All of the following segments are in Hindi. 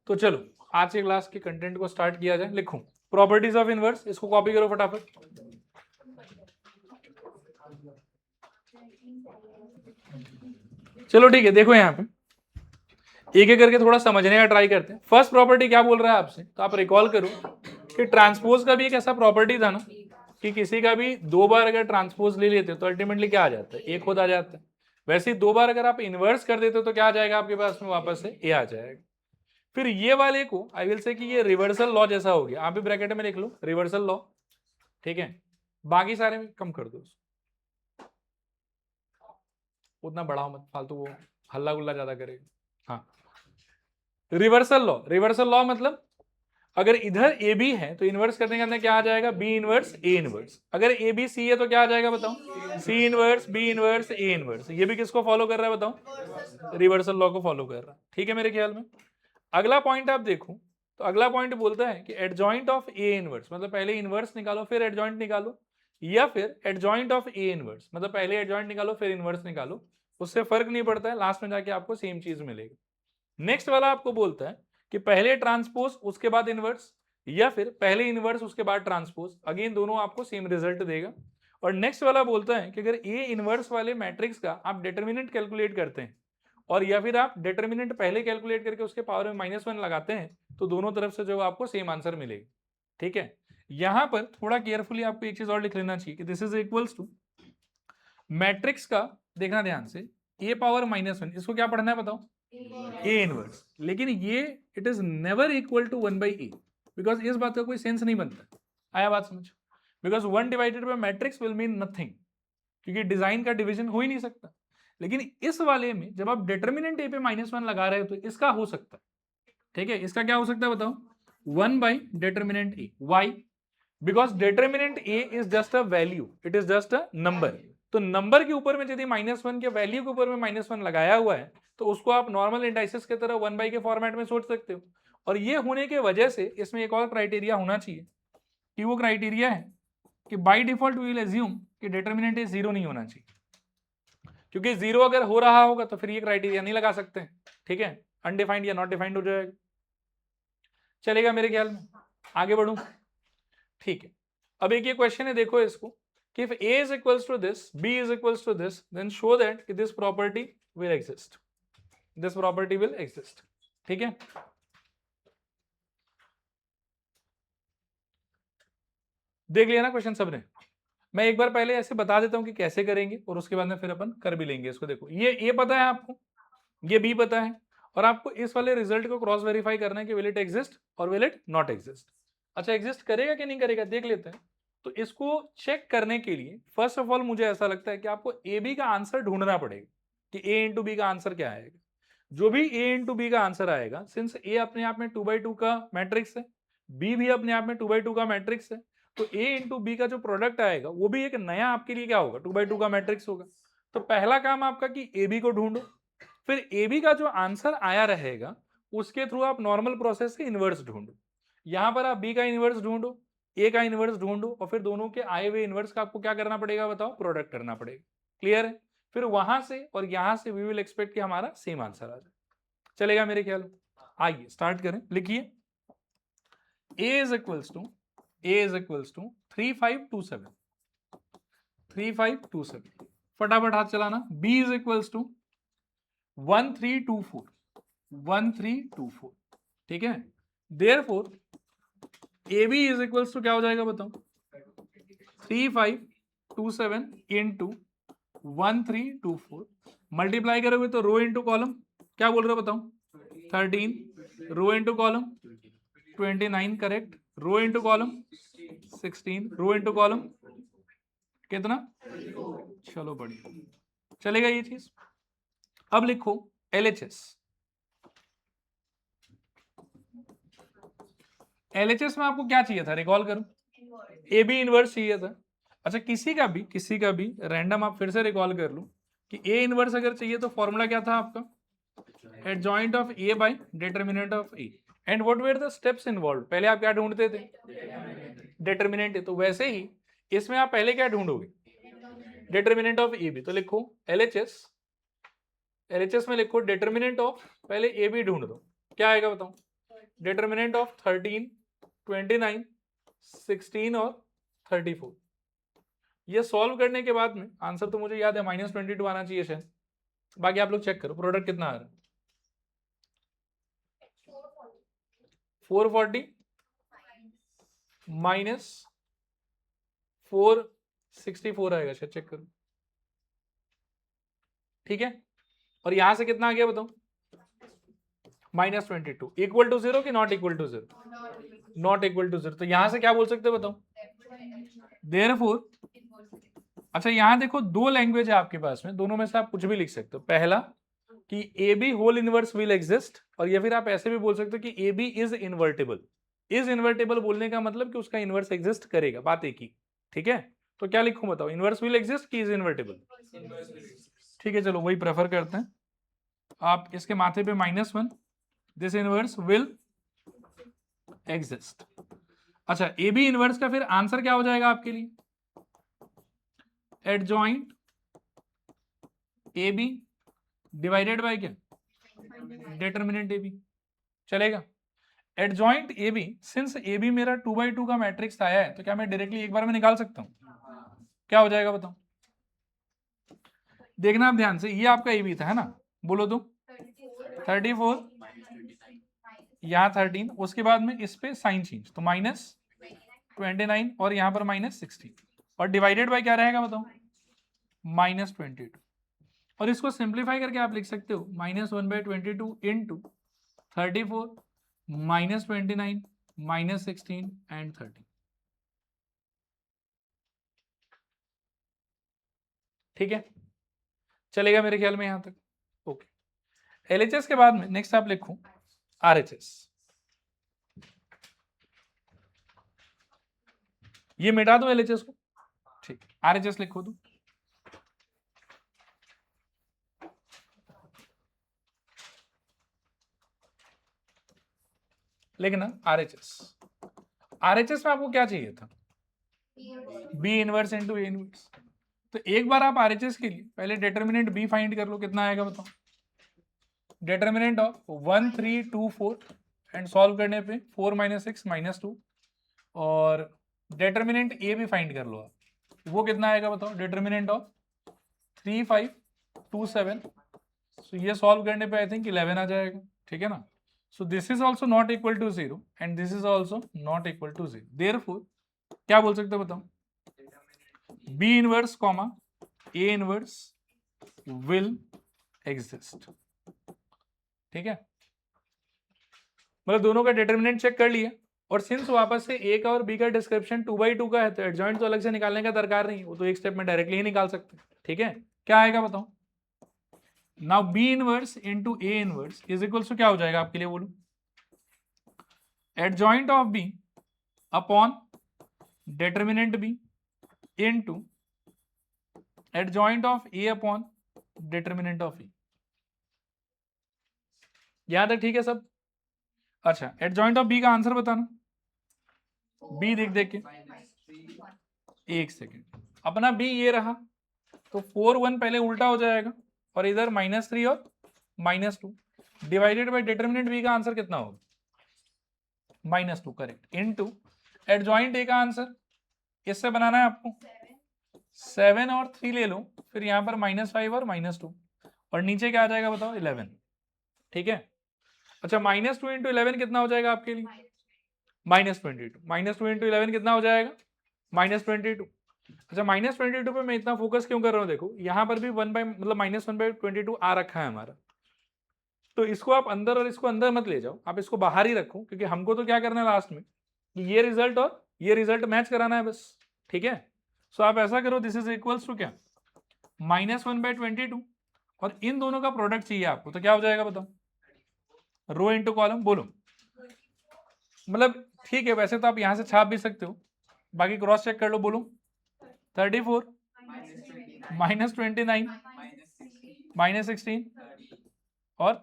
तो चलो आज के क्लास के कंटेंट को स्टार्ट किया जाए। लिखो प्रॉपर्टीज ऑफ इनवर्स, इसको कॉपी करो फटाफट। चलो ठीक है, देखो यहाँ पे एक एक करके थोड़ा समझने का ट्राई करते हैं। फर्स्ट प्रॉपर्टी क्या बोल रहा है आपसे, तो आप रिकॉल करो कि ट्रांसपोज का भी एक ऐसा प्रॉपर्टी था ना कि किसी का भी दो बार अगर ट्रांसपोज ले लेते तो अल्टीमेटली क्या आ जाता है, एक खुद आ जाता है। वैसे ही दो बार अगर आप इन्वर्स कर देते तो क्या आ जाएगा आपके पास में, वापस से ए आ जाएगा। फिर ये वाले को आई विल से कि ये रिवर्सल लॉ जैसा हो गया, आप भी ब्रैकेट में लिख लो रिवर्सल लॉ, ठीक है। बाकी सारे में कम कर दो, उतना बढ़ाओ मत, फालतू वो हल्ला गुल्ला ज्यादा करेगा। हाँ, रिवर्सल लॉ मतलब अगर इधर ए बी है तो इनवर्स करने के अंदर क्या आ जाएगा, बी इनवर्स ए इनवर्स। अगर ए बी सी है तो क्या आ जाएगा बताओ, C inverse B inverse A inverse. ये भी किसको फॉलो कर रहा है बताओ, रिवर्सल लॉ को फॉलो कर रहा है, ठीक है मेरे ख्याल में। अगला पॉइंट आप देखो, तो अगला पॉइंट बोलता है कि एडजॉइंट ऑफ ए इनवर्स, मतलब पहले इनवर्स निकालो फिर एडजॉइंट निकालो, या फिर एडजॉइंट ऑफ ए इनवर्स मतलब पहले एडजॉइंट निकालो फिर इनवर्स निकालो, उससे फर्क नहीं पड़ता है, लास्ट में जाके आपको सेम चीज मिलेगी। नेक्स्ट वाला आपको बोलता है कि पहले ट्रांसपोज उसके बाद इनवर्स, या फिर पहले इनवर्स उसके बाद ट्रांसपोज, अगेन दोनों आपको सेम रिजल्ट देगा। और नेक्स्ट वाला बोलता है कि अगर ए इनवर्स वाले मैट्रिक्स का आप डिटर्मिनेंट कैलकुलेट करते हैं और या फिर आप डिटर्मिनेंट पहले कैलकुलेट करके उसके पावर में -1 लगाते हैं तो दोनों तरफ से जो आपको सेम आंसर मिलेगा, ठीक है। यहां पर थोड़ा केयरफुली आपको एक चीज और लिख लेना चाहिए कि this is equals to matrix का, देखना ध्यान से, ए पावर -1, इसको क्या पढ़ना है बताओ, ए इनवर्स। लेकिन ये it is never equal to 1/a, because इस बात का कोई सेंस नहीं बनता। आया बात समझ, because 1 divided by matrix will mean nothing, क्योंकि डिजाइन का डिवीजन हो ही नहीं सकता। लेकिन इस वाले में जब आप डिटर्मिनेंट ए पे -1 लगा रहे हो तो इसका हो सकता है, ठीक है। इसका क्या हो सकता है बताओ, 1 by determinant A. Why? Because determinant A is just a value, it is just a number. तो नंबर के ऊपर में यदि -1 के वैल्यू के ऊपर में -1 लगाया हुआ है तो उसको आप नॉर्मल इंडाइसिस की तरह 1 बाई के फॉर्मेट में सोच सकते हो। और ये होने के वजह से इसमें एक और क्राइटेरिया होना चाहिए, कि वो क्राइटेरिया है कि by default we will assume कि डिटर्मिनेंट ए 0 नहीं होना चाहिए, क्योंकि 0 अगर हो रहा होगा तो फिर ये क्राइटेरिया नहीं लगा सकते, ठीक है। अनडिफाइंड या नॉट डिफाइंड हो जाएगा। चलेगा मेरे ख्याल में, आगे बढ़ू, ठीक है। अब एक ये क्वेश्चन है, देखो इसको, कि if a is equals to this, b is equals to this, then show that this property will exist. This property will exist. ठीक है, देख लिया ना क्वेश्चन सबने। मैं एक बार पहले ऐसे बता देता हूं कि कैसे करेंगे और उसके बाद में फिर अपन कर भी लेंगे इसको। देखो ये a पता है आपको, ये b पता है, और आपको इस वाले रिजल्ट को क्रॉस वेरीफाई करना है कि विल इट एग्जिस्ट और विल इट नॉट एग्जिस्ट। अच्छा, एग्जिस्ट करेगा कि नहीं करेगा देख लेते हैं। तो इसको चेक करने के लिए फर्स्ट ऑफ ऑल मुझे ऐसा लगता है कि आपको ए बी का आंसर ढूंढना पड़ेगा कि ए इंटू बी का आंसर क्या आएगा। जो भी ए इंटू बी का आंसर आएगा, सिंस ए अपने आप में 2/2 का मैट्रिक्स है, बी भी अपने आप में 2/2 का मैट्रिक्स है, तो ए इंटू बी का जो प्रोडक्ट आएगा वो भी एक नया आपके लिए क्या होगा, 2/2 का मैट्रिक्स होगा। तो पहला काम आपका कि ए बी को ढूंढो, फिर ए बी का जो आंसर आया रहेगा उसके थ्रू आप नॉर्मल प्रोसेस से इनवर्स ढूंढो। यहां पर आप बी का इनवर्स ढूंढो, ए का इनवर्स ढूंढो, और फिर दोनों के आए हुए इनवर्स का आपको क्या करना पड़ेगा बताओ, प्रोडक्ट करना पड़ेगा। क्लियर है? फिर वहां से और यहां से वी विल एक्सपेक्ट कि हमारा सेम आंसर आ जाए। चलेगा मेरे ख्याल? आइए स्टार्ट करें, लिखिए a इज इक्वल्स टू 3527, 3527। फटाफट हाथ चलाना। b इज इक्वल्स टू 1324, 1324, ठीक है। Therefore A B is equals to क्या हो जाएगा बताओ, 3527 इंटू 1324, मल्टीप्लाई करोगे तो रो इंटू कॉलम, क्या बोल रहे हो बताओ, 13, rho into column 29, correct, rho into column 16, rho into column कितना, चलो बढ़िया, चलेगा ये चीज। अब लिखो LHS। LHS में आपको क्या चाहिए था, रिकॉल करो, ए बी इनवर्स चाहिए था। अच्छा, किसी का भी रैंडम आप फिर से रिकॉल कर लो कि ए इनवर्स अगर चाहिए तो फॉर्मूला क्या था आपका, adjoint of A by determinant of A. And what were the steps involve, पहले आप क्या ढूंढते थे, डिटर्मिनेंट। तो वैसे ही इसमें आप पहले क्या ढूंढोगे, डिटर्मिनेंट ऑफ ए बी। तो लिखो LHS में लिखो डिटर्मिनेंट ऑफ, पहले ए बी ढूंढ दो, क्या आएगा बताओ, डिटर्मिनेंट ऑफ 13, 29, 16 और 34। ये सॉल्व करने के बाद में आंसर तो मुझे याद है -22 आना चाहिए शायद, बाकी आप लोग चेक करो प्रोडक्ट कितना आ रहा है। 440 माइनस 464 आएगा शायद, चेक करो। ठीक है, और यहां से कितना आ गया बताओ? -22 इक्वल टू 0 कि not equal to 0? Not equal to 0। तो यहां से क्या बोल सकते हो बताओ? देयरफॉर, अच्छा यहां देखो दो लैंग्वेज है आपके पास में, दोनों में से आप कुछ भी लिख सकते हो। पहला कि A B whole inverse will exist, और या फिर आप ऐसे भी बोल सकते हो कि A B is invertible. Is invertible बोलने का मतलब कि उसका इनवर्स एग्जिस्ट करेगा, बात एक ही। ठीक है, तो क्या लिखूं बताओ? इनवर्स विल एग्जिस्ट कि इज इन्वर्टेबल? ठीक है, चलो वही प्रेफर करते हैं। आप इसके माथे पे -1, दिस इनवर्स विल एग्जिस्ट। अच्छा, ए बी इनवर्स का फिर आंसर क्या हो जाएगा आपके लिए? Adjoint A B divided by क्या? Determinant A B. चलेगा? Adjoint A B, since A B मेरा 2x2 का मैट्रिक्स आया है, तो क्या मैं डायरेक्टली एक बार में निकाल सकता हूं? क्या हो जाएगा बताओ? देखना आप ध्यान से, ये आपका ए बी था, है ना? बोलो तो 34, यहाँ 13, उसके बाद में इस पे साइन चेंज, तो -29 और यहाँ पर -16, और डिवाइडेड बाय क्या रहेगा बताओ? -22। और इसको सिंप्लीफाई करके आप लिख सकते हो -1/22 इंटू 34 -29 -16 एंड 30। ठीक है, चलेगा मेरे ख्याल में यहां तक? ओके, एलएचएस के बाद में नेक्स्ट आप लिखो आरएचएस। ये मिटा दो एलएचएस को, ठीक, आरएचएस लिखो तो। लिखना आरएचएस। आरएचएस में आपको क्या चाहिए था? B inverse into A inverse. तो एक बार आप आरएचएस के लिए पहले डिटर्मिनेंट बी फाइंड कर लो, कितना आएगा बताओ? डिटर्मिनेंट ऑफ 1 3 2 4 एंड सॉल्व करने पे 4 - 6 -2, और डिटर्मिनेंट ए भी फाइंड कर लो आप, वो कितना आएगा बताओ? Determinant of 3 5 2 7। सो ये सॉल्व करने पे आई थिंक 11 आ जाएगा। ठीक है ना? So this is also not equal to 0 and this is also not equal to 0। Therefore क्या बोल सकते हो बताओ? B inverse comma A inverse will exist. ठीक है, मतलब दोनों का डिटर्मिनेंट चेक कर लिया, और सिंस वापस से ए का और बी का डिस्क्रिप्शन 2x2 का है, तो एडजॉइंट तो अलग से निकालने का दरकार नहीं है, वो तो एक स्टेप में डायरेक्टली ही निकाल सकते हैं। ठीक है, क्या आएगा बताओ? Now B inverse into A inverse is equal to क्या हो जाएगा आपके लिए, बोलो? Adjoint of B upon determinant B into adjoint of A upon determinant of A. यहां तक ठीक है सब? अच्छा, एडजॉइंट ऑफ बी का आंसर बताना, बी देख देख के। एक सेकेंड, अपना बी ये रहा, तो 4 1 पहले उल्टा हो जाएगा, और इधर -3 और -2 डिवाइडेड बाय डिटर्मिनेंट बी का आंसर कितना होगा? -2, करेक्ट, इनटू एडजॉइंट ए का आंसर इससे बनाना है आपको 7 और 3 ले लो, फिर यहाँ पर -5 और -2, और नीचे क्या आ जाएगा बताओ? 11। ठीक है, अच्छा -2 इंटू 11 कितना हो जाएगा आपके लिए? -22। -2 इंटू 11 कितना हो जाएगा? -22। अच्छा, -22 पे मैं इतना फोकस क्यों कर रहा हूँ? देखो यहाँ पर भी 1 बाय मतलब -1/22 आ रखा है हमारा, तो इसको आप अंदर और इसको अंदर मत ले जाओ, आप इसको बाहर ही रखो, क्योंकि हमको तो क्या करना है लास्ट में, ये रिजल्ट और ये रिजल्ट मैच कराना है बस। ठीक है, सो आप ऐसा करो, दिस इज इक्वल्स टू क्या? -1/22, और इन दोनों का प्रोडक्ट चाहिए आपको, तो क्या हो जाएगा बताओ? रो इंटू कॉलम, बोलो। मतलब ठीक है, वैसे तो आप यहां से छाप भी सकते हो, बाकी क्रॉस चेक कर लो, बोलो। 34 -29 -16 और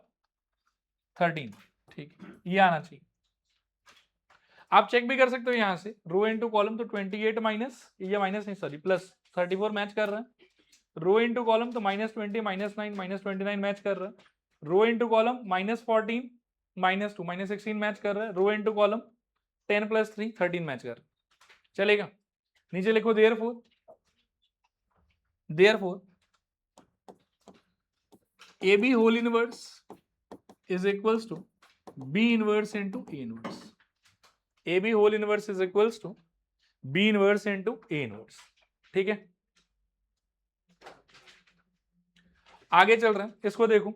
13। ठीक है, ये आना चाहिए। आप चेक भी कर सकते हो यहां से, रो इंटू कॉलम, तो 28 माइनस, ये माइनस नहीं सॉरी प्लस 34 मैच कर रहा है। रो इंटू कॉलम तो -20 -9 -29 मैच कर रहा है। रो इंटू कॉलम -14 -2 -16 मैच कर रहा है, रो इनटू कॉलम 10 + 3 13 मैच कर रहा है, चलेगा। नीचे लिखो therefore AB whole inverse is equals to B inverse into A inverse. AB whole inverse is equals to B inverse into A inverse. ठीक है, आगे चल रहे हैं, इसको देखो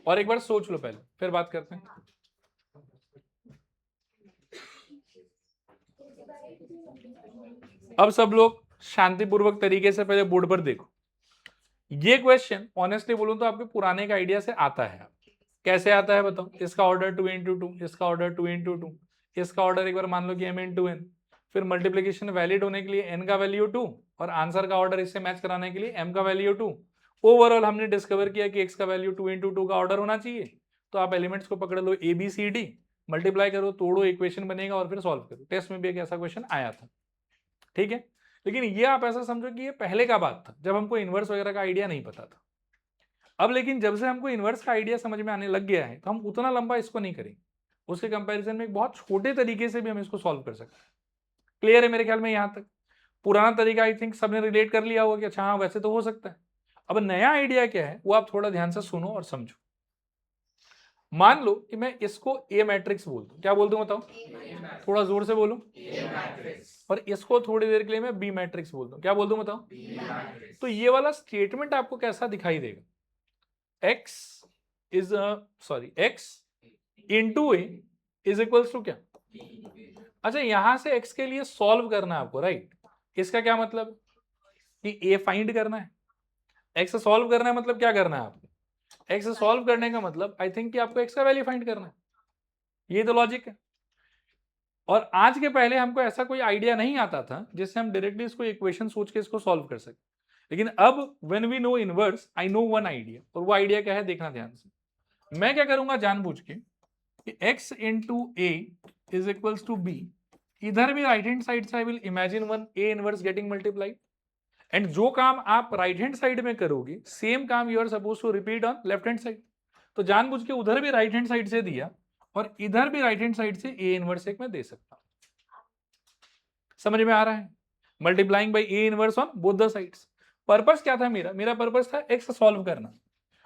और एक बार सोच लो पहले, फिर बात करते हैं। अब सब लोग शांतिपूर्वक तरीके से पहले बोर्ड पर देखो। ये क्वेश्चन ऑनेस्टली बोलूं तो आपके पुराने का आइडिया से आता है। कैसे आता है बताओ? इसका ऑर्डर 2 × 2, इसका ऑर्डर 2 × 2, इसका ऑर्डर एक बार मान लो कि m × n, फिर मल्टीप्लीकेशन वैलिड होने के लिए n का वैल्यू 2 और आंसर का ऑर्डर इससे मैच कराने के लिए m का वैल्यू 2। ओवरऑल हमने डिस्कवर किया कि x का वैल्यू 2 × 2 का ऑर्डर होना चाहिए। तो आप एलिमेंट्स को पकड़ लो a b c d, multiply करो, तोड़ो, इक्वेशन बनेगा और फिर सॉल्व करो। टेस्ट में भी एक ऐसा क्वेश्चन आया था, ठीक है। लेकिन ये आप ऐसा समझो कि ये पहले का बात था जब हमको इन्वर्स वगैरह का आइडिया नहीं पता था। अब लेकिन जब से हमको इन्वर्स का आइडिया समझ में आने लग गया है तो हम उतना लंबा इसको नहीं करेंगे, उसके कंपैरिजन में एक बहुत छोटे तरीके से भी हम इसको सॉल्व कर सकते हैं। क्लियर है मेरे ख्याल में? यहां तक पुराना तरीका आई थिंक सबने रिलेट कर लिया होगा कि अच्छा हाँ वैसे तो हो सकता है। अब नया आइडिया क्या है वो आप थोड़ा ध्यान से सुनो और समझो। मान लो कि मैं इसको ए मैट्रिक्स बोल दूं, क्या बोल दूं बताओ? थोड़ा जोर से बोलो। और इसको थोड़ी देर के लिए मैं बी मैट्रिक्स बोल दूं, क्या बोल दूं बताओ? तो ये वाला स्टेटमेंट आपको कैसा दिखाई देगा? x is sorry x into A is equals to क्या? अच्छा, यहां से x के लिए सॉल्व करना है आपको, राइट? इसका क्या मतलब कि a फाइंड करना है, x सॉल्व करना है, मतलब क्या करना है आपको? x सॉल्व करने का मतलब आई थिंक कि आपको x का वैल्यू फाइंड करना है। ये तो लॉजिक है। और आज के पहले हमको ऐसा कोई आइडिया नहीं आता था जिससे हम डायरेक्टली इसको इक्वेशन सोच के इसको सॉल्व कर सके। लेकिन अब when we know inverse I know one idea, और वो आइडिया क्या है देखना ध्यान से। मैं क्या करूंगा जानबूझ के कि x into A is equals to बी, इधर भी राइट हैंड साइड से I will imagine one A inverse getting multiplied, and जो काम आप राइट हैंड साइड में करोगे सेम काम you are suppose to repeat on left hand side. तो जानबूझ के उधर भी राइट हैंड साइड से दिया और इधर भी राइट हैंड साइड से ए इनवर्स एक में दे सकता हूं। समझ में आ रहा है? Multiplying by A inverse on both the sides. Purpose क्या था मेरा पर्पस था एक्स सॉल्व करना,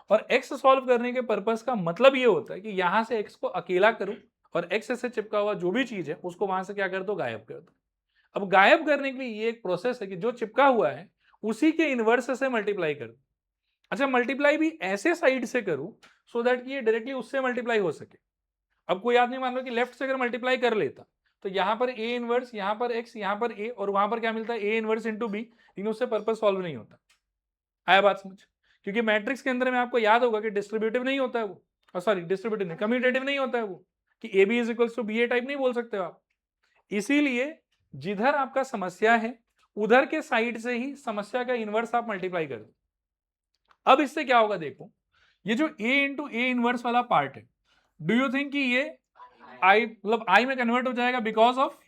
और एक्स सॉल्व करने के पर्पस का मतलब ये होता है कि यहां से एक्स को अकेला करूं और एक्स से चिपका हुआ जो भी चीज है उसको वहां से क्या कर दो, गायब कर दो। अब गायब करने के लिए ये एक प्रोसेस है कि जो चिपका हुआ है उसी के इनवर्स से मल्टीप्लाई कर दो। अच्छा, मल्टीप्लाई भी ऐसे साइड से करूं सो दैट ये डायरेक्टली उससे मल्टीप्लाई हो सके। अब कोई आदमी मान लो कि लेफ्ट से अगर मल्टीप्लाई कर लेता तो यहाँ पर ए इनवर्स, यहाँ पर एक्स, यहाँ पर ए, और वहां पर क्या मिलता है ए इनवर्स इंटू बी, लेकिन उससे पर्पस सॉल्व नहीं होता। आया बात समझ? क्योंकि मैट्रिक्स के अंदर में आपको याद होगा कि डिस्ट्रीब्यूटिव नहीं होता है वो, सॉरी डिस्ट्रीब्यूटिव नहीं, कम्यूटेटिव नहीं होता है वो, कि A B is equals to B A type नहीं बोल सकते हो आप। इसीलिए जिधर आपका समस्या है उधर के साइड से ही समस्या का इनवर्स आप मल्टीप्लाई कर दो। अब इससे क्या होगा देखो, ये जो a इंटू ए इनवर्स वाला पार्ट है, डू यू थिंक कि ये आई मतलब आई में कन्वर्ट हो जाएगा बिकॉज ऑफ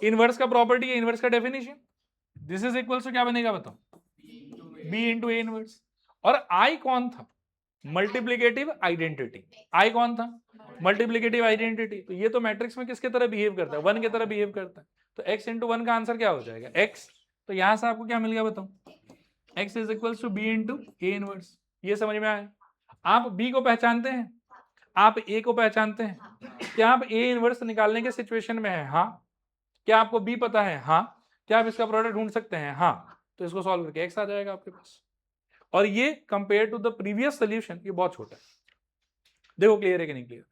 इनवर्स का प्रॉपर्टी है, इनवर्स का definition? This is equals to क्या बनेगा बताओ? b into A inverse. और आई कौन था? Multiplicative identity. आई कौन था? Multiplicative identity. तो ये तो मैट्रिक्स में किसके तरह बिहेव करता है? वन की तरह बिहेव करता है। तो x इंटू वन का आंसर क्या हो जाएगा? x। तो यहां से आपको क्या मिल गया बताओ? x is equals to b into A inverse. ये समझ में आया? आप b को पहचानते हैं, आप a को पहचानते हैं, क्या आप a इनवर्स निकालने के सिचुएशन में है? हाँ। क्या आपको b पता है? हाँ। क्या आप इसका प्रोडक्ट ढूंढ सकते हैं? हाँ। तो इसको सॉल्व करके x आ जाएगा आपके पास। और ये compare to the previous solution ये बहुत छोटा है। देखो क्लियर है कि नहीं क्लियर?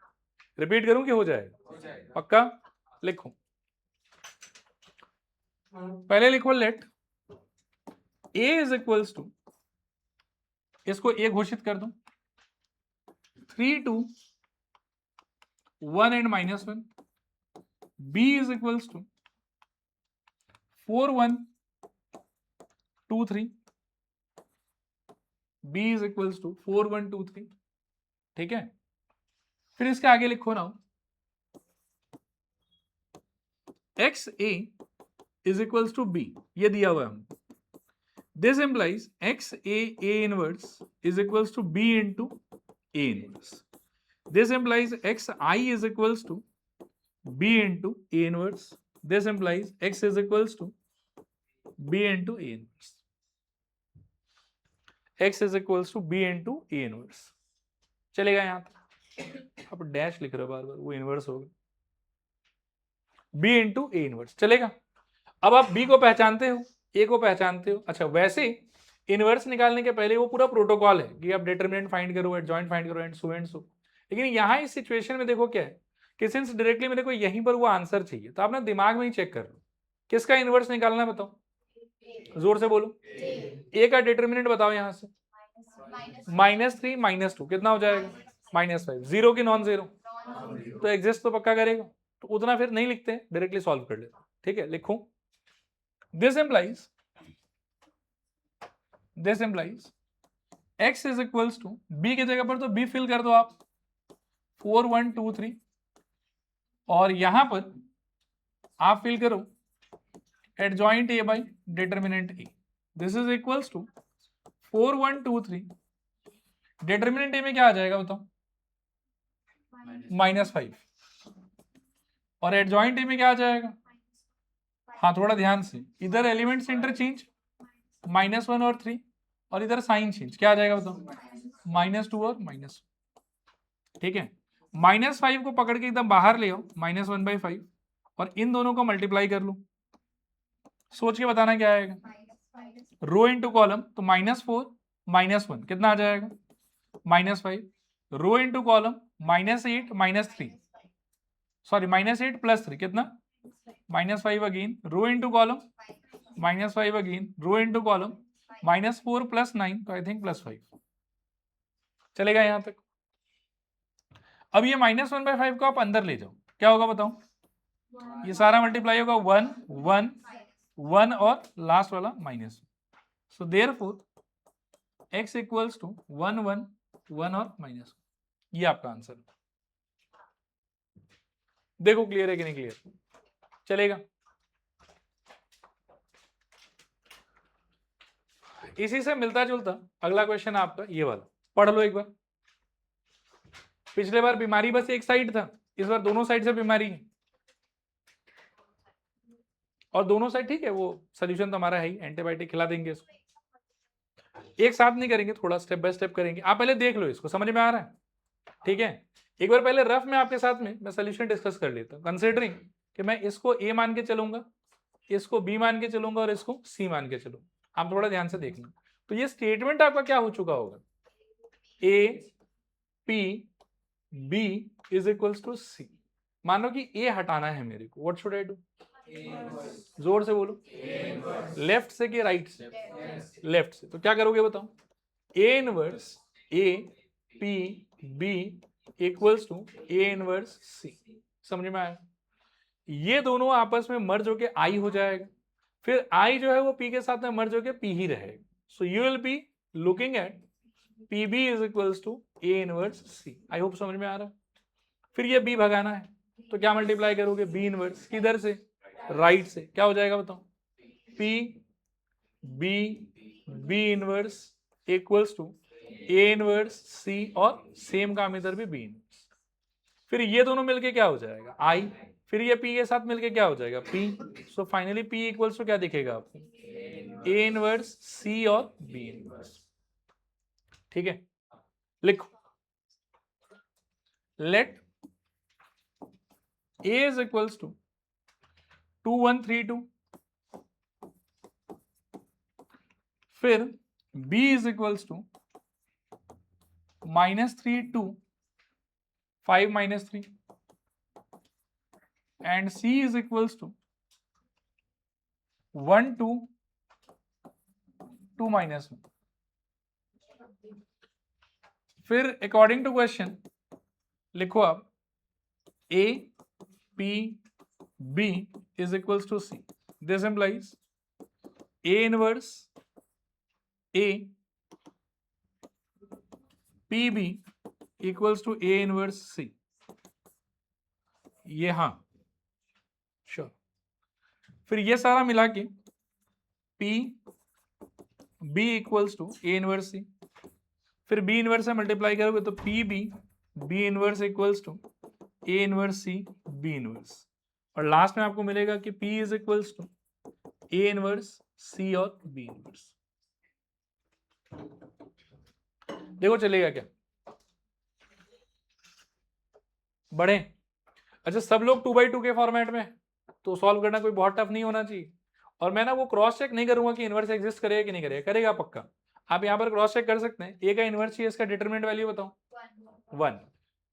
रिपीट करूं कि हो जाएगा? पक्का? लिखो, पहले लिखो let a is equals to, इसको a घोषित कर दो, 3 2 1 and -1, b is equals to 4 1 2 3, b is equals to 4 1 2 3। ठीक है, फिर इसके आगे लिखो ना x a is equals to b, ये दिया हुआ है हमको। This implies x a inverse is equals to b into a inverse. This implies x I is equals to b into a inverse. This implies x is equals to b into a inverse. x is equals to b into a inverse. चलेगा यहां तक? आप डैश लिख रहे हो बार बार, वो इनवर्स होगा b इंटू ए इनवर्स. चलेगा? अब आप b को पहचानते हो, a को पहचानते हो. अच्छा, वैसे इनवर्स निकालने के पहले वो पूरा प्रोटोकॉल है कि आप डिटरमिनेंट फाइंड करो, एडजॉइंट फाइंड करो, एंड सो एंड सो. लेकिन यहाँ इस सिचुएशन में देखो क्या है कि सिंस डायरेक्टली मेरे को यहीं पर वो आंसर चाहिए, तो आप ना दिमाग में ही चेक कर लो किसका इनवर्स निकालना है, बताओ जोर से बोलो. a का डिटरमिनेंट बताओ यहां से. -3 -2 कितना हो जाएगा? -5. जीरो की नॉन जीरो? तो एग्जिस्ट तो पक्का करेगा, तो उतना फिर नहीं लिखते, डायरेक्टली सॉल्व कर लेते. ठीक है, लिखो. This implies x is equals to b की जगह पर तो b फिल कर दो आप 4 1 2 3 और यहां पर आप फिल करो adjoint a by determinant a. This is equals to 4 1 2 3. Determinant a में क्या आ जाएगा बताओ? -5. और एडजॉइंट a में क्या आ जाएगा? हाँ, थोड़ा ध्यान से, इधर एलिमेंट्स इंटरचेंज -1 और 3 और इधर साइन चेंज, क्या आ जाएगा बताओ? -2 और -1. ठीक है, -5 को पकड़ के एकदम बाहर ले आओ, -1/5 और इन दोनों को मल्टीप्लाई कर लो. सोच के बताना क्या आएगा. रो इंटू कॉलम, तो -4 -1 कितना आ जाएगा? -5. रो इंटू कॉलम -8 -3, सॉरी -8 + 3 कितना? -5 again. Rho into column -5 again. Rho into column -4 + 9, तो आई थिंक +5. चलेगा यहां तक? अब ये -1/5 को आप अंदर ले जाओ, क्या होगा बताओ? ये सारा मल्टीप्लाई होगा 1 1 1 और लास्ट वाला minus. So therefore x equals to 1 1 1 और -1. ये आपका आंसर. देखो क्लियर है कि नहीं क्लियर? चलेगा? इसी से मिलता जुलता अगला क्वेश्चन आपका ये वाला, पढ़ लो एक बार. पिछले बार बीमारी बस एक साइड था, इस बार दोनों साइड से बीमारी है. और दोनों साइड ठीक है, वो सोल्यूशन तो हमारा है ही, एंटीबायोटिक खिला देंगे इसको. एक साथ नहीं करेंगे, थोड़ा स्टेप बाय स्टेप करेंगे. आप पहले देख लो इसको, समझ में आ रहा है? ठीक है, एक बार पहले रफ में आपके साथ में मैं सोल्यूशन डिस्कस कर लेता हूं, कंसीडरिंग कि मैं इसको ए मान के चलूंगा, इसको बी मान के चलूंगा और इसको सी मान के चलूंगा. आप थोड़ा ध्यान से देखना. तो ये स्टेटमेंट आपका क्या हो चुका होगा? A P B is equals to C. मानो कि ए हटाना है मेरे को, व्हाट शुड आई डू? जोर से बोलो. लेफ्ट से कि राइट से? लेफ्ट से. तो क्या करोगे बताओ? A inverse A P B equals to A inverse C. समझ में आया? ये दोनों आपस में मर्ज होके आई हो जाएगा, फिर आई जो है वो पी के साथ में मर्ज होके पी ही रहेगा. So you will be looking at P B is equals to A inverse C. I hope समझ में आ रहा है? फिर ये बी भगाना है, तो क्या मल्टीप्लाई करोगे? B inverse. किधर से? राइट से. क्या हो जाएगा बताओ? P B B inverse equals to A inverse C और सेम काम इधर भी बी इनवर्स. फिर ये दोनों मिलके क्या हो जाएगा? आई. फिर ये पी के साथ मिलके क्या हो जाएगा? P. So finally P equals to क्या दिखेगा आपको? ए इनवर्स सी और बी इनवर्स. ठीक है, लिखो. Let A is equals to 2 1 3 2. फिर B is equals to -3 2 5 -3 and C is equals to 1 2 2 -1. फिर अकॉर्डिंग टू क्वेश्चन लिखो आप A P B is equals to C. This implies A inverse A P B equals to A inverse C. ये हाँ श्योर. फिर ये सारा मिला के P B equals to A inverse C, फिर बी इनवर्स से मल्टीप्लाई करोगे तो P B B inverse equals to A inverse C B inverse, और लास्ट में आपको मिलेगा कि P is equals to A inverse C और बी इनवर्स। देखो चलेगा क्या? बढ़े? अच्छा, सब लोग 2/2 के फॉर्मेट में, तो सॉल्व करना कोई बहुत टफ नहीं होना चाहिए। और मैं ना वो क्रॉस चेक नहीं करूंगा कि इनवर्स एग्जिस्ट करेगा कि नहीं करेगा, करेगा पक्का। आप यहाँ पर क्रॉस चेक कर सकते हैं। ए का इनवर्स चाहिए, इसका डिटरमिनेंट वैल्यू बताओ 1,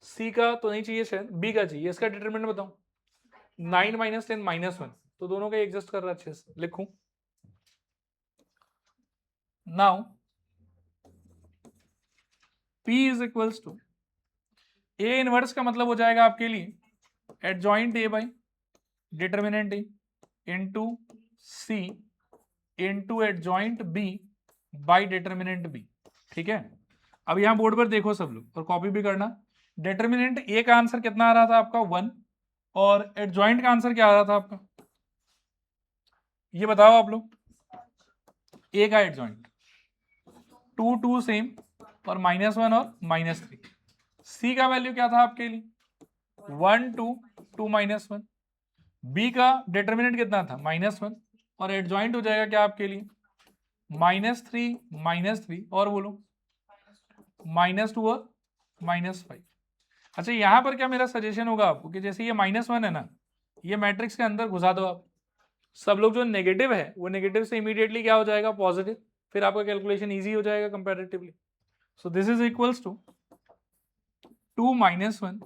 सी का तो नहीं चाहिए शायद, बी का चाहिए, इसका डिटरमिनेंट बताओ 9 - 10 -1, तो दोनों का एग्जिस्ट कर रहा है अच्छे से। लिखूं now P is equals to A inverse का मतलब हो जाएगा आपके लिए adjoint A by determinant A into C into adjoint B by determinant B. ठीक है, अब यहां बोर्ड पर देखो सब लोग और कॉपी भी करना। डिटरमिनेंट ए का आंसर कितना आ रहा था आपका 1, और एडजॉइंट का आंसर क्या आ रहा था आपका, ये बताओ आप लोग। ए का एडजॉइंट 2 2 सेम और -1 और -3। सी का वैल्यू क्या था आपके लिए 1 2 2 -1। बी का डिटरमिनेंट कितना था -1, और एडजॉइंट हो जाएगा क्या आपके लिए -3 -3 और बोलो -2 और -5। अच्छा, यहां पर क्या मेरा सजेशन होगा आपको कि जैसे ये -1 है ना, ये मैट्रिक्स के अंदर घुसा दो आप। सब लोग जो नेगेटिव है वो नेगेटिव से इमीडिएटली क्या हो जाएगा पॉजिटिव, फिर आपका कैलकुलेशन इजी हो जाएगा comparatively. So this is equals to 2 - 1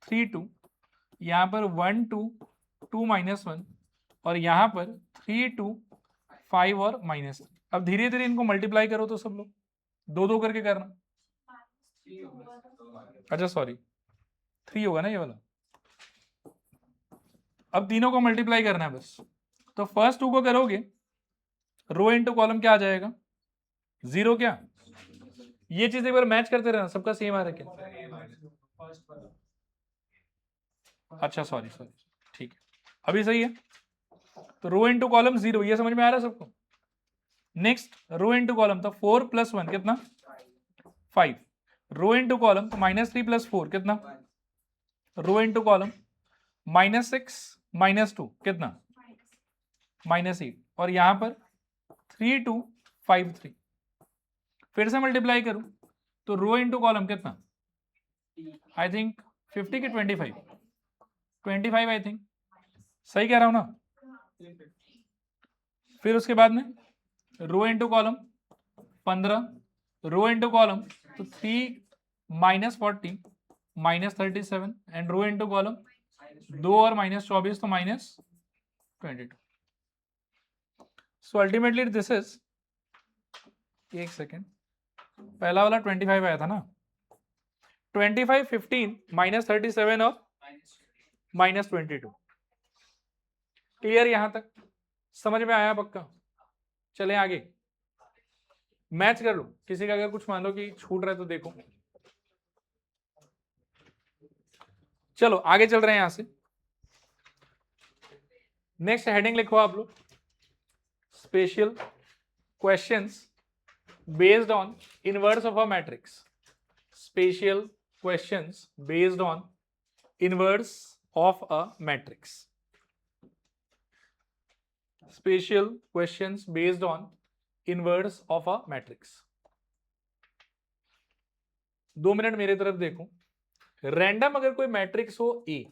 3 2, यहाँ पर 1 2 2 -1, और यहाँ पर 3 2 5 और -3। अब धीरे धीरे इनको मल्टीप्लाई करो तो सब लोग 2 2 करके करना। अच्छा सॉरी 3 होगा ना ये वाला। अब तीनों को मल्टीप्लाई करना है बस। तो फर्स्ट 2 को करोगे रो इनटू कॉलम क्या आ जाएगा 0 क्या, ये चीज एक बार मैच करते रहना, सबका सेम आ रहा है। अच्छा सॉरी सॉरी, ठीक है अभी सही है। तो रो इनटू कॉलम 0, ये समझ में आ रहा है सबको। नेक्स्ट रो इनटू कॉलम तो 4 + 1 कितना 5, रो इनटू कॉलम तो -3 + 4 कितना, रो इनटू कॉलम -6 -2 कितना -8, और यहां पर 3 2 5 3। फिर से मल्टीप्लाई करूं तो रो इनटू कॉलम कितना, आई थिंक 50 के 25 आई थिंक, सही कह रहा हूं ना। फिर उसके बाद में रो इनटू कॉलम 15, रो इनटू कॉलम तो 3 -40 -37, एंड रो इनटू कॉलम 2 और -24 तो -22। सो अल्टीमेटली दिस इज, एक सेकेंड, पहला वाला 25 आया था ना, 25 15 -37 और -22। क्लियर यहां तक समझ में आया पक्का? चले आगे मैच कर लो, किसी का अगर कुछ मान लो कि छूट रहा है तो देखो। चलो आगे चल रहे हैं यहां से। नेक्स्ट हेडिंग लिखो आप लोग, special questions based on inverse of a matrix. Special questions based on inverse of a matrix. Special questions based on inverse of a matrix. 2 minute मेरे तरफ देखो। रैंडम अगर कोई मैट्रिक्स हो ए,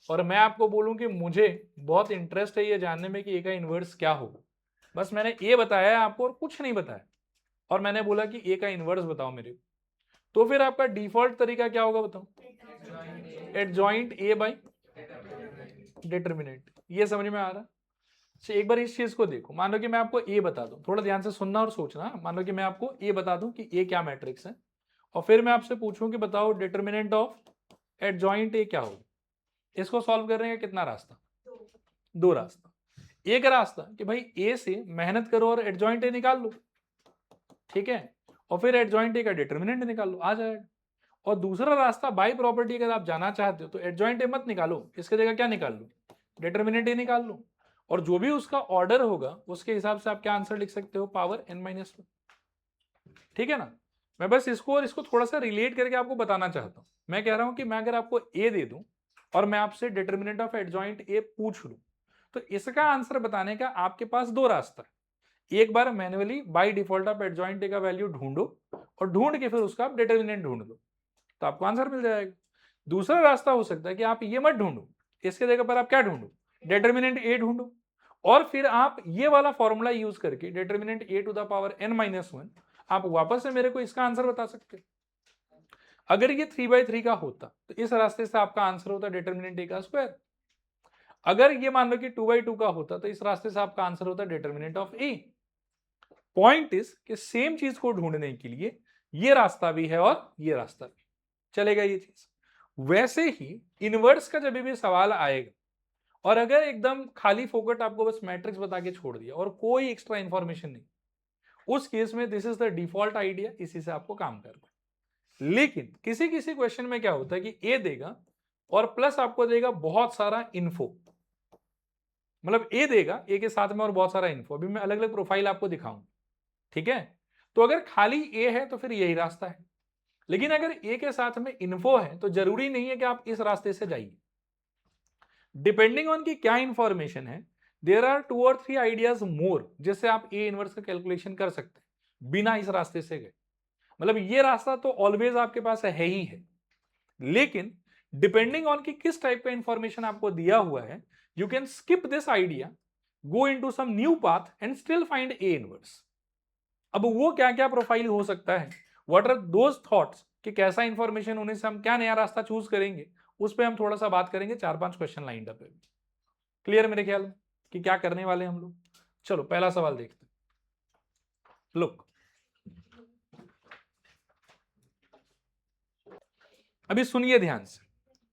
और मैं आपको बोलूं कि मुझे बहुत इंटरेस्ट है ये जानने में कि ए का इनवर्स क्या होगा, बस मैंने ए बताया है आपको और कुछ नहीं बताया, और मैंने बोला कि ए का इनवर्स बताओ मेरे को, तो फिर आपका डिफॉल्ट तरीका क्या होगा बताओ, एडजॉइंट ए बाई डिटरमिनेंट। ये समझ में आ रहा? अच्छा एक बार इस चीज को देखो, मान लो कि मैं आपको ए बता दूं, थोड़ा ध्यान से सुनना और सोचना। मान लो कि मैं आपको ए बता दूं कि ए क्या मैट्रिक्स है, और फिर मैं आपसे पूछूं कि बताओ डिटरमिनेंट ऑफ एडजॉइंट ए क्या होगा। इसको सॉल्व करने का कितना रास्ता, 2 रास्ता। एक रास्ता कि भाई ए से मेहनत करो और एडजॉइंट ए निकाल लो, ठीक है, और फिर एडजॉइंट ए का डिटरमिनेंट निकाल लो, आ जाएगा। और दूसरा रास्ता बाय प्रॉपर्टी, अगर आप जाना चाहते हो तो एडजॉइंट ए मत निकालो, इसकी जगह क्या निकाल लो, डिटरमिनेंट ए निकाल लो, और जो भी उसका ऑर्डर होगा उसके हिसाब से आप क्या आंसर लिख सकते हो, पावर n-1। ठीक है ना। मैं बस इसको और इसको थोड़ा सा रिलेट करके आपको बताना चाहता हूं। मैं कह रहा हूं कि मैं अगर आपको ए दे दूं और मैं आपसे डिटर्मिनेंट ऑफ एडजॉइंट ए पूछ लूं, तो इसका आंसर बताने का आपके पास दो रास्ता है। एक बार मैन्युअली बाय डिफॉल्ट आप एडजॉइंट ए का वैल्यू ढूंढो और ढूंढ के फिर उसका आप डिटर्मिनेंट ढूंढ लो, तो आपको आंसर मिल जाएगा। दूसरा रास्ता हो सकता है कि आप ये मत ढूंढो, इसके जगह पर आप क्या ढूंढो, डिटर्मिनेंट ए ढूंढो, और फिर आप ये वाला फॉर्मूला यूज करके determinant A to the power n-1 आप वापस से मेरे को इसका आंसर बता सकते। अगर ये 3/3 का होता तो इस रास्ते से आपका आंसर होता डिटर्मिनेंट ए का स्क्वायर। अगर ये मान लो कि 2/2 का होता तो इस रास्ते से आपका आंसर होता determinant of A. Point is कि सेम चीज को ढूंढने के लिए ये रास्ता भी है और ये रास्ता भी चलेगा ये चीज। वैसे ही इनवर्स का जब भी सवाल आएगा और अगर एकदम खाली फोकट आपको बस मैट्रिक्स बता के छोड़ दिया और कोई एक्स्ट्रा इंफॉर्मेशन नहीं, उस केस में this is the default idea, इसी से आपको काम करना है। लेकिन किसी किसी क्वेश्चन में क्या होता है कि ए देगा और प्लस आपको देगा बहुत सारा इन्फो, मतलब ए देगा, ए के साथ में और बहुत सारा इन्फो। अभी मैं अलग अलग प्रोफाइल आपको दिखाऊंगा, ठीक है। तो अगर खाली ए है तो फिर यही रास्ता है, लेकिन अगर ए के साथ में इन्फो है तो जरूरी नहीं है कि आप इस रास्ते से जाइए। डिपेंडिंग ऑन की क्या इंफॉर्मेशन है, देयर आर 2 और 3 आइडियाज मोर जिससे आप ए इनवर्स का कैलकुलेशन कर सकते हैं बिना इस रास्ते से गए। मतलब ये रास्ता तो ऑलवेज आपके पास है ही है, लेकिन डिपेंडिंग ऑन की किस टाइप का इंफॉर्मेशन आपको दिया हुआ है, you can skip this idea, go into some new path and still find A inverse. अब वो क्या क्या प्रोफाइल हो सकता है, व्हाट आर दोज थॉट्स, कि कैसा इंफॉर्मेशन होने से हम क्या नया रास्ता चूज करेंगे, उस पर हम थोड़ा सा बात करेंगे। 4-5 क्वेश्चन लाइंड अप है। क्लियर मेरे ख्याल में कि क्या करने वाले हम लोग। चलो पहला सवाल देखते हैं। लुक, अभी सुनिए ध्यान से।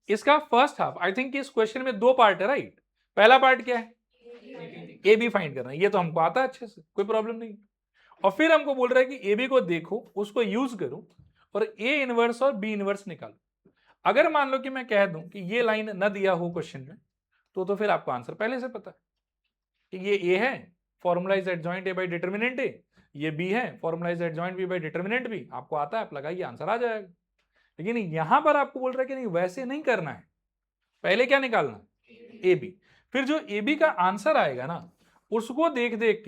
इसका फर्स्ट हाफ, आई थिंक इस क्वेश्चन में 2 पार्ट है, राइट। पहला पार्ट क्या है, ए बी फाइंड करना है, ये तो हमको आता है अच्छे से, कोई प्रॉब्लम नहीं। और फिर हमको बोल रहा है कि ए बी को देखो, उसको यूज करो और ए इनवर्स और बी इनवर्स निकालो। अगर मान लो कि मैं कह दूं कि ये लाइन न दिया हो क्वेश्चन में, तो फिर आपको आंसर पहले से पता है कि ये ए है, formula is adjoint A by determinant A, ये बी है, formula is adjoint B by determinant B. आपको आता है, आप लगाइए, आंसर आ जाएगा। लेकिन यहां पर आपको बोल रहा है कि नहीं, वैसे नहीं करना है, पहले क्या निकालना, ए बी। फिर जो ए बी का आंसर आएगा ना, उसको देख देख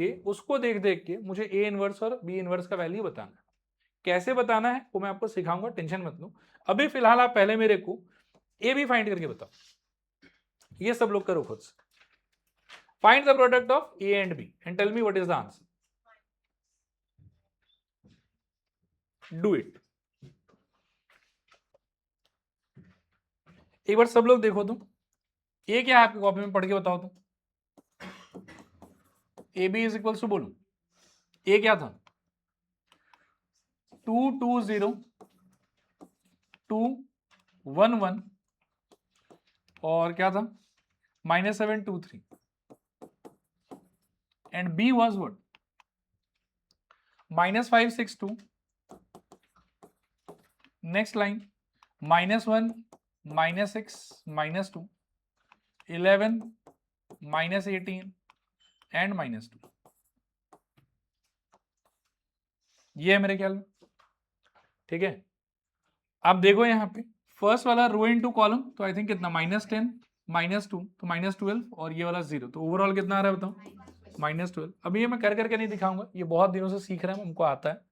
के मुझे ए इनवर्स और बी इनवर्स का वैल्यू बताना है। कैसे बताना है वो मैं आपको सिखाऊंगा, टेंशन मत लो। अभी फिलहाल आप पहले मेरे को ए बी फाइंड करके बताओ, ये सब लोग करो खुद से। Find the product of A and B and tell me what is the answer. Do it. एक बार सब लोग देखो तुम, ए क्या है आपकी कॉपी में, पढ़ के बताओ तुम। A B is equals to, बोलो ए क्या था, 220 211 और क्या था -723 and B was what, -562, next line -1 -6 -2 11 -18 and -2। ये है मेरे ख्याल में, ठीक है। आप देखो यहाँ पे फर्स्ट वाला रो इनटू कॉलम, तो आई थिंक कितना, -10 -2 तो -12 और ये वाला 0, तो ओवरऑल कितना आ रहा है बताओ, -12। अभी ये मैं कर करके नहीं दिखाऊंगा, ये बहुत दिनों से सीख रहे हैं, हमको आता है।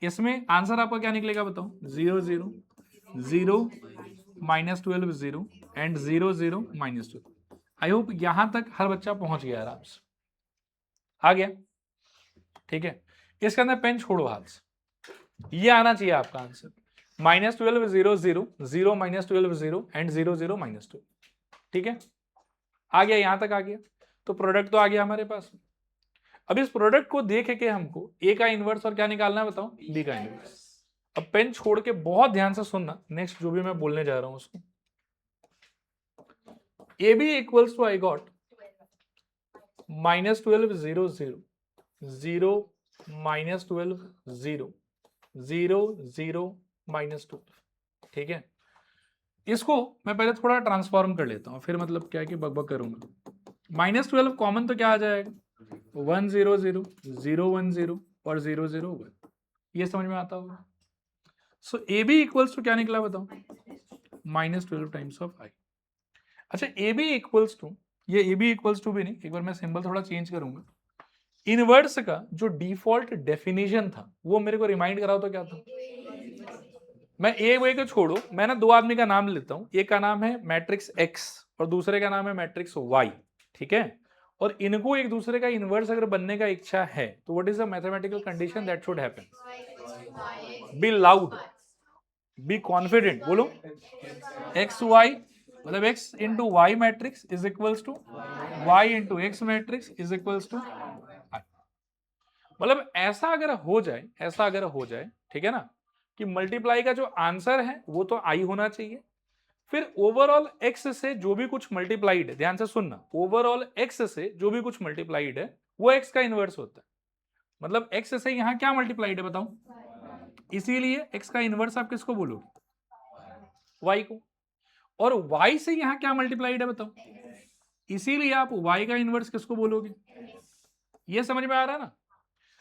इसमें आंसर आपका क्या निकलेगा बताओ, 0 0 0 -12 0 एंड 0 0 -12। आई होप यहां तक हर बच्चा पहुंच गया आराम से, आ गया, ठीक है। इसके अंदर पेन छोड़ो हाथ से, ये आना चाहिए आपका आंसर, -12 0 0 0 -12 0 एंड 0 0 -2, ठीक है। आ गया, यहां तक आ गया, तो प्रोडक्ट तो आ गया हमारे पास। अब इस प्रोडक्ट को देख के हमको ए का इनवर्स और क्या निकालना है बताओ, बी का इनवर्स। अब पेन छोड़ के बहुत ध्यान से सुनना, नेक्स्ट जो भी मैं बोलने जा रहा हूं उसको। A B equals to I got -12 0 0 0 -12 0 0 0 -2, ठीक है। इसको मैं पहले थोड़ा ट्रांसफॉर्म कर लेता हूं, फिर मतलब क्या है कि बकबक करूंगा। -12 कॉमन तो क्या आ जाएगा, 1 0 0 0 1 0 और 0 0 1। ये समझ में आता होगा। सो ए बी इक्वल्स टू क्या निकला बताओ, -12 टाइम्स ऑफ आई। अच्छा ए बी इक्वल्स टू, ये ए बी इक्वल्स टू भी नहीं, एक बार मैं सिंबल थोड़ा चेंज करूंगा। इनवर्स का जो डिफॉल्ट डेफिनेशन था वो मेरे को रिमाइंड कराओ तो क्या था। मैं ए वे को छोड़ो, मैं ना दो आदमी का नाम लेता हूं, एक का नाम है मैट्रिक्स एक्स और दूसरे का नाम है मैट्रिक्स वाई, ठीक है। और इनको एक दूसरे का इनवर्स अगर बनने का इच्छा है तो what is the mathematical condition that should happen. Be loud, be confident, बोलो। एक्स वाई मतलब X into Y matrix is equals to Y into X matrix is equals to, मतलब ऐसा अगर हो जाए, ऐसा अगर हो जाए, ठीक है ना, कि मल्टीप्लाई का जो आंसर है वो तो आई होना चाहिए, फिर ओवरऑल एक्स से जो भी कुछ मल्टीप्लाइड है, ध्यान से सुनना, ओवरऑल एक्स से जो भी कुछ मल्टीप्लाइड है वो एक्स का इनवर्स होता है। मतलब एक्स से यहां क्या मल्टीप्लाइड है बताओ, इसीलिए एक्स का इनवर्स आप किसको बोलोगे, वाई को। और वाई से यहां क्या मल्टीप्लाइड है बताओ, इसीलिए आप वाई का इनवर्स किसको बोलोगे। ये समझ में आ रहा है ना।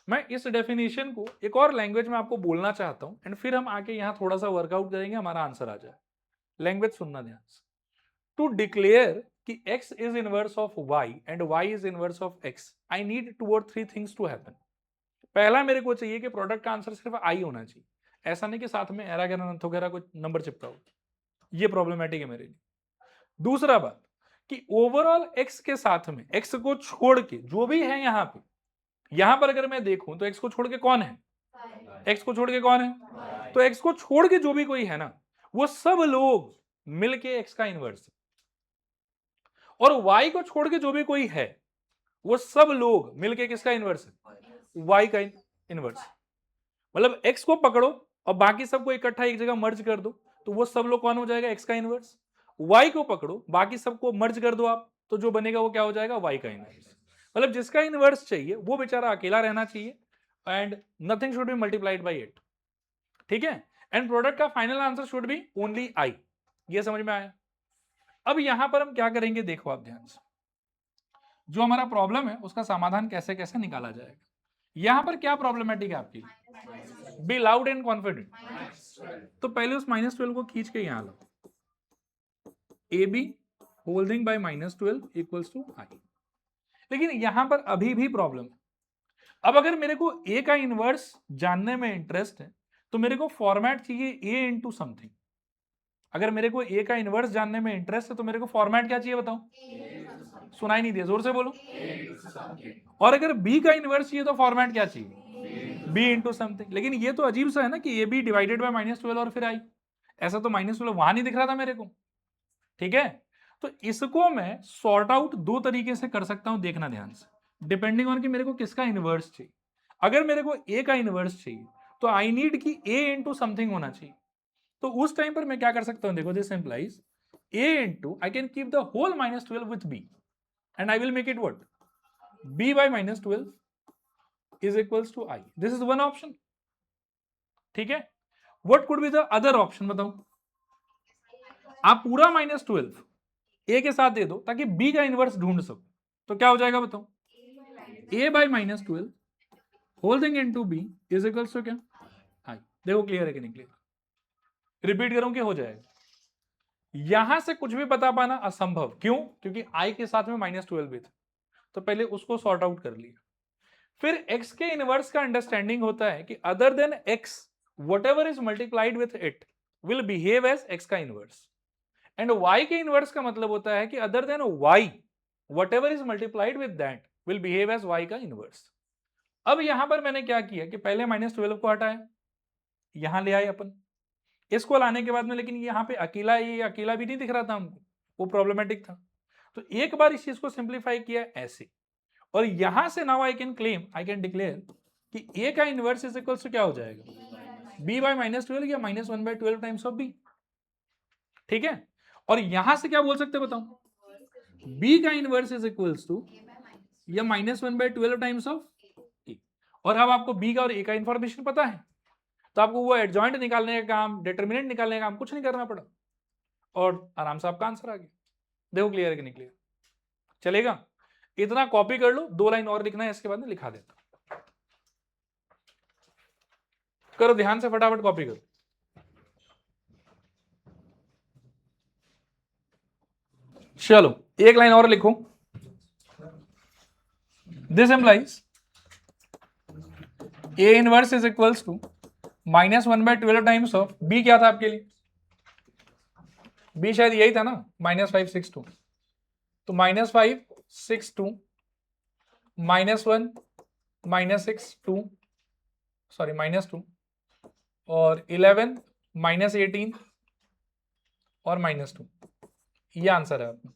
मैं इस डेफिनेशन को एक और लैंग्वेज में आपको बोलना चाहता हूं एंड फिर हम आके यहां थोड़ा सा वर्कआउट करेंगे, हमारा आंसर आ जाए। लैंग्वेज सुनना ध्यान से। टू डिक्लेयर कि x is inverse of y and y is inverse of x, I need 2 और 3 थिंग्स टू हैपन। पहला मेरे को चाहिए कि प्रोडक्ट का आंसर सिर्फ i होना चाहिए, ऐसा नहीं कि साथ में एरा गैरा नंथ वगैरह कोई नंबर चिपका हो, ये प्रॉब्लमेटिक है मेरे लिए। दूसरा बात कि ओवरऑल x के साथ में x को छोड़ के जो भी है यहां पर अगर मैं देखूं तो x को छोड़ के कौन है, x को छोड़ के कौन है, तो x को छोड़ के जो भी कोई है ना वो सब लोग मिलके x का इनवर्स, और y को छोड़ के जो भी कोई है वो सब लोग मिलके किसका इनवर्स है, y का इनवर्स। मतलब x को पकड़ो और बाकी सबको इकट्ठा एक जगह मर्ज कर दो तो वो सब लोग कौन हो जाएगा, x का इनवर्स। y को पकड़ो बाकी सबको मर्ज कर दो आप, तो जो बनेगा वो क्या हो जाएगा, y का इनवर्स। मतलब जिसका इनवर्स चाहिए वो बेचारा अकेला रहना चाहिए and nothing should be multiplied by it, ठीक है। एंड प्रोडक्ट का final answer should be only I. ये समझ में आया। अब यहां पर हम क्या करेंगे देखो आप ध्यान से, जो हमारा प्रॉब्लम है उसका समाधान कैसे कैसे निकाला जाएगा। यहां पर क्या प्रॉब्लमेटिक है आपकी, बी लाउड एंड कॉन्फिडेंट। तो पहले उस -12 को खींच के यहां लो, A B holding by -12 equals to I. लेकिन यहां पर अभी भी प्रॉब्लम है। अब अगर मेरे को ए का इनवर्स जानने में इंटरेस्ट है तो मेरे को फॉर्मेट चाहिए ए इंटू समथिंग। अगर मेरे को ए का इनवर्स जानने में इंटरेस्ट है तो मेरे को फॉर्मेट क्या चाहिए बताओ, सुनाई नहीं दिया, जोर से बोलो। और अगर बी का इनवर्स चाहिए तो फॉर्मेट क्या चाहिए, बी इंटू समथिंग। लेकिन ये तो अजीब सा है ना कि ए बी डिवाइडेड बाय -12 और फिर आई, ऐसा तो -12 वहां नहीं दिख रहा था मेरे को, ठीक है। तो इसको मैं सॉर्ट आउट दो तरीके से कर सकता हूं, देखना ध्यान से, डिपेंडिंग ऑन कि मेरे को किसका इनवर्स चाहिए। अगर मेरे को ए का इनवर्स चाहिए तो आई नीड कि ए इंटू समथिंग होना चाहिए। तो उस टाइम पर मैं क्या कर सकता हूं, देखो this implies a into I can keep the whole -12 with b and I will make it what, b by -12 is equals to I. This is one option, ठीक है। what could be the other option बताओ। आप पूरा -12 a के साथ दे दो ताकि b का इनवर्स ढूंढ सको, तो क्या हो जाएगा बताओ, a by -12 whole thing into b is equals to क्या, I। देखो क्लियर है कि नहीं क्लियर, रिपीट करूं कि हो जाएगा। यहां से कुछ भी बता पाना असंभव, क्यों, क्योंकि i के साथ में -12 भी था, तो पहले उसको सॉर्ट आउट कर लिया। फिर x के इनवर्स का अंडरस्टैंडिंग होता है कि other than x whatever is multiplied with it will behave as x का इनवर्स, एंड y के इनवर्स का मतलब होता है कि other than y whatever is multiplied with that will behave as y का इनवर्स। अब यहां पर मैंने क्या किया कि पहले -12 को हटाया, यहां ले आए अपन, इसको लाने के बाद में, लेकिन यहां पे अकेला, ये अकेला भी नहीं दिख रहा था हमको, वो प्रॉब्लमेटिक था। तो एक बार इस चीज को सिंप्लीफाई किया ऐसे, और यहां से now I can claim, I can declare कि ए का इनवर्स इज इक्वल्स टू क्या हो जाएगा, b बाय -12 या -1/12 टाइम्स ऑफ b, ठीक है। और यहां से क्या बोल सकते हैं बताओ, b का इनवर्स इज इक्वल्स टू या -1/12 टाइम्स ऑफ a। और अब आपको b का और a का इंफॉर्मेशन पता है, तो आपको वो एडजॉइंट निकालने का काम, डिटरमिनेंट निकालने का काम कुछ नहीं करना पड़ा और आराम से आपका आंसर आ गया। देखो क्लियर है कि नहीं क्लियर, चलेगा। इतना कॉपी कर लो, 2 लाइन और लिखना है इसके बाद में लिखा देता। करो ध्यान से, फटाफट कॉपी करो। चलो 1 लाइन और लिखो। This implies A inverse is equals to -1/12 times of B। क्या था आपके लिए? B शायद यही था ना, -562। तो -562 -1 -6 2 सॉरी -2 और 11 -18 और -2, ये आंसर है आपका।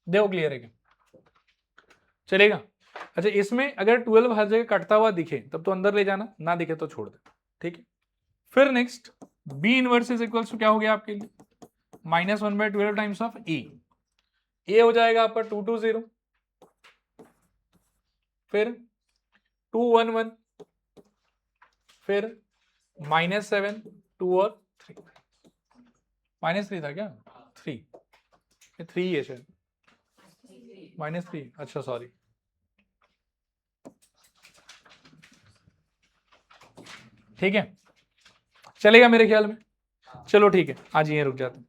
देखो क्लियर है क्या? चलेगा? अच्छा, इसमें अगर 12 हर जगह कटता हुआ दिखे तब तो अंदर ले जाना, ना दिखे तो छोड़ दे, ठीक है। फिर next B inverse is equals to क्या हो गया आपके लिए? -1/12 टाइम्स ऑफ ए। ए हो जाएगा आपका 220, फिर 211, फिर -7 2 और 3। -3 था क्या? 3, 3 है शायद, -3, अच्छा सॉरी। ठीक है, चलेगा मेरे ख्याल में। चलो ठीक है, आज यहीं रुक जाते हैं।